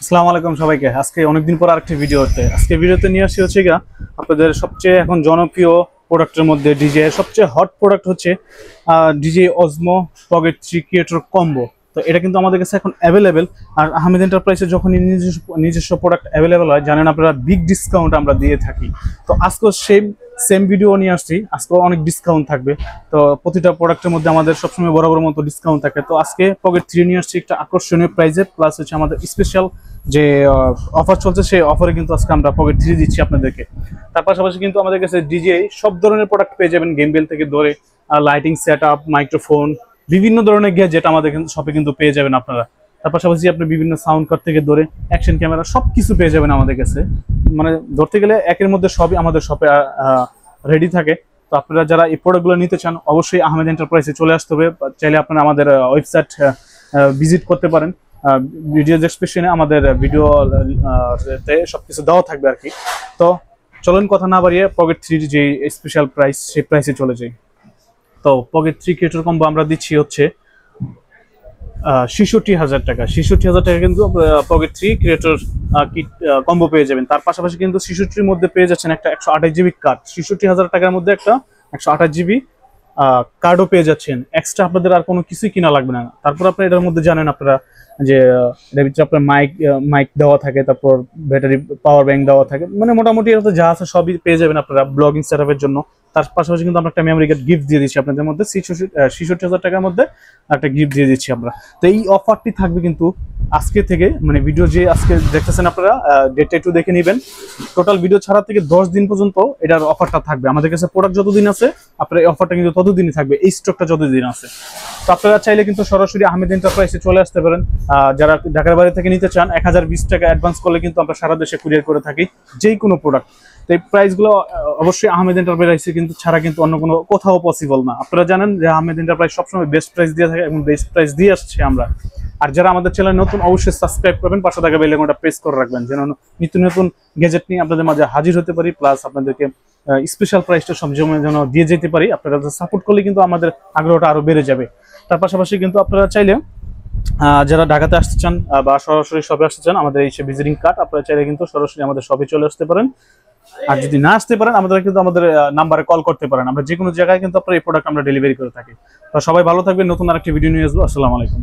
আসসালামু আলাইকুম সবাইকে। আজকে অনেকদিন পর আরেকটি ভিডিও হচ্ছে। আজকে ভিডিওতে নিয়ে আসি হচ্ছে গা আপনাদের সবচেয়ে এখন জনপ্রিয় প্রোডাক্টের মধ্যে ডিজে সবচেয়ে হট প্রোডাক্ট হচ্ছে ডিজে অজমো পকেট 3 ক্রিয়েটর কম্বো। তো এটা কিন্তু আমাদের কাছে এখন অ্যাভেলেবেল। আর আহমেদ এন্টারপ্রাইজে যখন নিজস্ব প্রোডাক্ট অ্যাভেলেবেল হয় জানেন আপনারা বিগ ডিসকাউন্ট আমরা দিয়ে থাকি। তো আজকেও সেম ভিডিও নিয়ে আসছি। আজকেও অনেক ডিসকাউন্ট থাকবে। তো প্রতিটা প্রোডাক্টের মধ্যে আমাদের সবসময় বরাবর মতো ডিসকাউন্ট থাকে। তো আজকে পকেট 3 নিয়ে আসছি একটা আকর্ষণীয় প্রাইজে, প্লাস হচ্ছে আমাদের স্পেশাল যে অফার চলছে সেই অফারে কিন্তু আজকে আমরা পকেট 3 দিচ্ছি আপনাদেরকে। তার পাশাপাশি কিন্তু আমাদের কাছে ডিজে সব ধরনের প্রোডাক্ট পেয়ে যাবেন, গেম বেল থেকে ধরে লাইটিং সেট আপ, মাইক্রোফোন, বিভিন্ন ধরনের গ্যাজেট আমাদের শপে কিন্তু পেয়ে যাবেন আপনারা। তার পাশাপাশি আপনি বিভিন্ন সাউন্ড কার্ড থেকে ধরে অ্যাকশন ক্যামেরা সবকিছু পেয়ে যাবেন আমাদের কাছে। মানে ধরতে গেলে একের মধ্যে সবই আমাদের শপে রেডি থাকে। তো আপনারা যারা এই প্রোডাক্টগুলো নিতে চান অবশ্যই আহমেদ এন্টারপ্রাইজে চলে আসতে হবে। চাইলে আপনারা আমাদের ওয়েবসাইট ভিজিট করতে পারেন। ভিডিও ডেসক্রিপশনে আমাদের ভিডিও সবকিছু দেওয়া থাকবে আর কি। তো চলুন কথা না বাড়িয়ে পকেট 3 যে স্পেশাল প্রাইস সেই প্রাইসে চলে যাই। তো পকেট 3 ক্রিয়েটর কম্বো আমরা দিচ্ছি হচ্ছে ৬৬,০০০ টাকা। ৬৬,০০০ টাকা কিন্তু পকেট 3 ক্রিয়েটর কিট কম্বো পেয়ে যাবেন। তার পাশাপাশি কিন্তু ৬৬-র মধ্যে পেয়ে যাচ্ছেন একটা ১২৮ জিবি কার্ড। ৬৬,০০০ টাকার মধ্যে একটা ১২৮ জিবি কার্ডও পেয়ে যাচ্ছেন। এক্সট্রা আপনাদের আর কোনো কিছুই কিনা লাগবে না। তারপর আপনারা এটার মধ্যে জানেন আপনারা যে এটার ভিতরে আপনার মাইক দেওয়া থাকে, তারপর ব্যাটারি পাওয়ার ব্যাংক দেওয়া থাকে, মানে মোটামুটি এটা যা আছে সবই পেয়ে যাবেন আপনারা ব্লগিং সেটআপের জন্য। তার পাশাপাশি কিন্তু আমরা একটা মেমোরি কার্ড গিফট দিয়ে দিচ্ছি আপনাদের মধ্যে। ৬৬,০০০ টাকার মধ্যে একটা গিফট দিয়ে দিচ্ছি আমরা। তো এই অফারটি থাকবে কিন্তু আজকে থেকে, মানে ভিডিও যে আজকে দেখতেছেন আপনারা ডেটটা একটু দেখে নেবেন। টোটাল ভিডিও ছাড়া থেকে 10 দিন পর্যন্ত এটার অফারটা থাকবে। আমাদের কাছে প্রোডাক্ট যতদিন আছে আপনার এই অফারটা কিন্তু ততদিনই থাকবে, এই স্টকটা যতদিন আছে। তো আপনারা চাইলে কিন্তু সরাসরি আহমেদ এন্টারপ্রাইজে চলে আসতে পারেন। যারা ঢাকার বাইরে থেকে নিতে চান ১০২০ টাকা অ্যাডভান্স করলে কিন্তু আমরা সারা দেশে কুরিয়ার করে থাকি যে কোনো প্রোডাক্ট। তো এই প্রাইসগুলো অবশ্যই আহমেদ এন্টারপ্রাইজে কিন্তু ছাড়া কিন্তু অন্য কোনো কোথাও পসিবল না। আপনারা জানেন যে আহমেদ এন্টারপ্রাইজ সবসময় বেস্ট প্রাইস দিয়ে থাকে এবং বেস্ট প্রাইস দিয়ে আসছে আমরা। আর যারা আমাদের চ্যানেল নতুন অবশ্যই সাবস্ক্রাইব করবেন, পাশে থাকা বেল আইকনটা প্রেস করে রাখবেন যেন নিত্য নতুন গ্যাজেট নিয়ে আপনাদের মাঝে হাজির হতে পারি, প্লাস আপনাদেরকে স্পেশাল প্রাইসটা সবসময় যেন দিয়ে যেতে পারি। আপনারা সাপোর্ট করলে কিন্তু আমাদের আগ্রহটা আরো বেড়ে যাবে। তার পাশাপাশি কিন্তু আপনারা চাইলে যারা ঢাকাতে আসতে চান বা সরাসরি শপে আসতে চান, আমাদের এই ভিজিটিং কার্ড আপনারা চাইলে কিন্তু সরাসরি আমাদের শপে চলে আসতে পারেন। আর যদি না আসতে পারেন আমাদের কিন্তু আমাদের নাম্বারে কল করতে পারেন। আমরা যে কোনো জায়গায় কিন্তু আপনার এই প্রোডাক্ট আমরা ডেলিভারি করে থাকি। তো সবাই ভালো থাকবেন। নতুন আরেকটি ভিডিও নিয়ে আসবো। আসসালামু আলাইকুম।